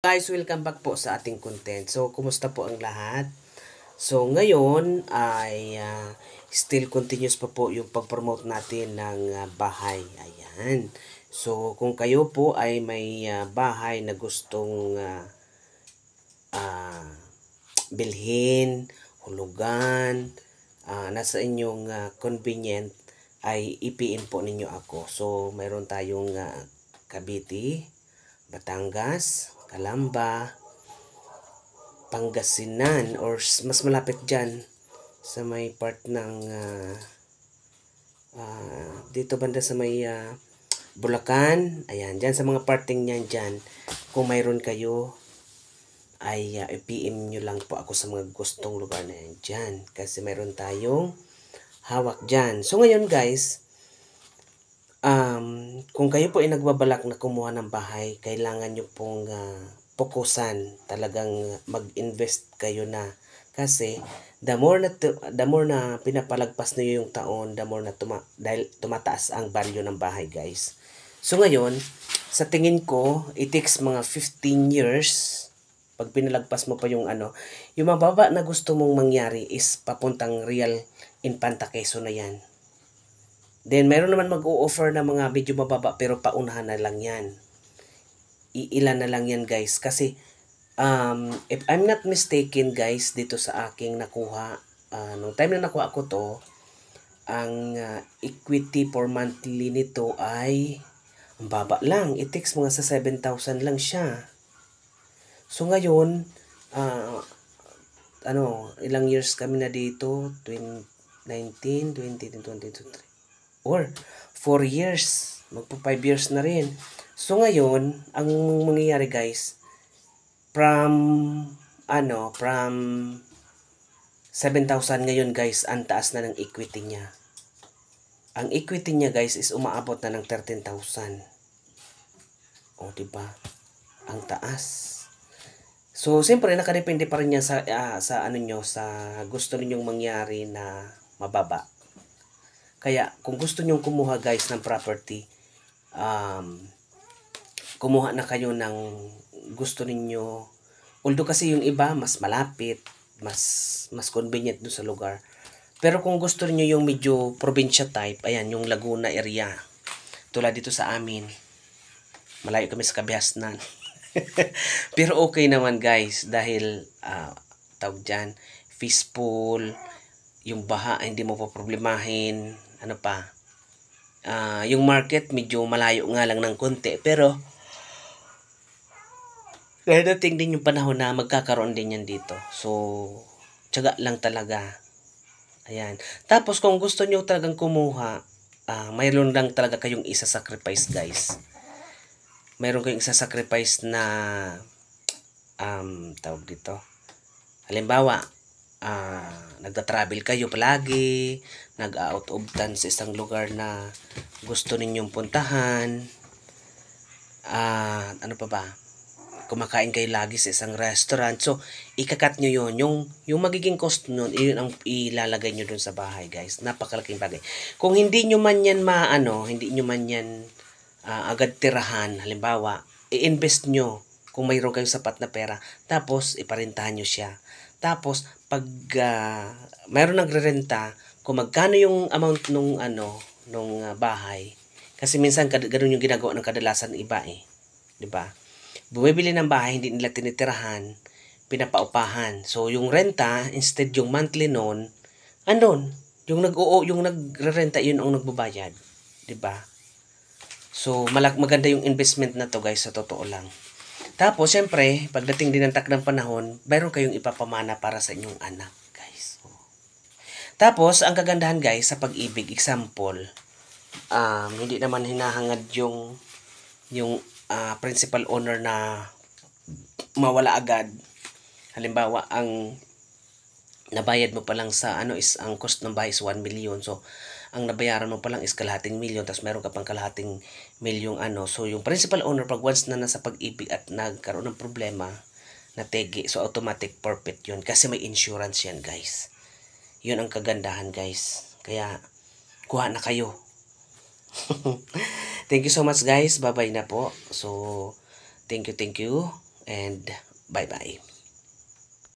Guys, welcome back po sa ating content. So, kumusta po ang lahat? So, ngayon ay still continuous pa po yung pag-promote natin ng bahay. Ayan. So, kung kayo po ay may bahay na gustong bilhin, hulugan, nasa inyong convenient, ay ipiin po ninyo ako. So, mayroon tayong Cavite, Batangas, Calamba, Pangasinan, or mas malapit dyan sa may part ng dito banda sa may Bulacan. Ayan, dyan sa mga parting nyan dyan, kung mayroon kayo ay i-PM nyo lang po ako sa mga gustong lugar na yan dyan, kasi mayroon tayong hawak dyan. So ngayon guys, kung kayo po ay nagbabalak na kumuha ng bahay, kailangan nyo pong pokusan, talagang mag-invest kayo na, kasi the more na pinapalagpas niyo yung taon, the more na dahil tumataas ang value ng bahay guys. So ngayon, sa tingin ko, it takes mga 15 years pag pinalagpas mo pa yung yung mababa na gusto mong mangyari is papuntang Real Infanta Quezon na yan. Then, mayroon naman mag-o-offer na mga medyo mababa pero paunahan na lang yan. Iilan na lang yan guys. Kasi, if I'm not mistaken guys, dito sa aking nakuha, nung time na nakuha ko to, ang equity for monthly nito ay, ang baba lang. It takes mga sa 7,000 lang siya. So, ngayon, ilang years kami na dito? 2019, 20, 20, or 4 years, magpo 5 years na rin. So ngayon, ang mangyayari guys, from 7,000 ngayon guys, ang taas na ng equity niya. Ang equity niya guys is umaabot na ng 13,000. O diba? Ang taas. So siyempre nakadepende pa rin yan sa sa gusto ninyong mangyari na mababa. Kaya, kung gusto nyong kumuha guys ng property, kumuha na kayo ng gusto ninyo. Although kasi yung iba, mas malapit, mas convenient doon sa lugar. Pero kung gusto niyo yung medyo probinsya type, ayan, yung Laguna area. Tulad dito sa amin, malayo kami sa Kabiasnan. Pero okay naman guys, dahil, tawag dyan, peaceful, yung baha, hindi mo pa problemahin, yung market medyo malayo nga lang ng konti, pero dadating din yung panahon na magkakaroon din yan dito. So tiyaga lang talaga. Ayan. Tapos kung gusto nyo talagang kumuha, mayroon lang talaga kayong isa-sacrifice guys. Mayroon kayong isa-sacrifice na tawag dito, halimbawa, nagta-travel kayo palagi, nag-out of town sa isang lugar na gusto ninyong puntahan, ano pa ba, kumakain kayo lagi sa isang restaurant, so ikakat nyo yun, yung magiging cost nun, yun ang ilalagay nyo dun sa bahay guys. Napakalaking bagay. Kung hindi nyo man yan hindi nyo man yan agad tirahan, halimbawa, i-invest nyo kung mayroon kayong sapat na pera, tapos iparentahan nyo siya. Tapos, pag mayroon nagre-renta, kung magkano yung amount nung bahay. Kasi minsan ganun yung ginagawa ng kadalasan iba 'di ba? Bumibili ng bahay, hindi nila tinitirahan, pinapaupahan. So yung renta, instead yung monthly noon, yung nagre-renta yun ang nagbabayad, 'di ba? So maganda yung investment na to guys, sa totoo lang. Tapos, syempre, pagdating din ng takdang panahon, mayroon kayong ipapamana para sa inyong anak, guys. Tapos, ang kagandahan, guys, sa pag-ibig, example, hindi naman hinahangad yung principal owner na mawala agad. Halimbawa, ang nabayad mo pa lang sa is ang cost ng bahay is 1 million. So, ang nabayaran mo pa lang is kalahating milyon, tapos meron ka pang kalahating milyong So, yung principal owner, pag once na nasa pag-ibig at nagkaroon ng problema, na tegi, so automatic forfeit yun. Kasi may insurance yan, guys. Yun ang kagandahan, guys. Kaya, kuha na kayo. Thank you so much, guys. Bye-bye na po. So, thank you. And bye-bye.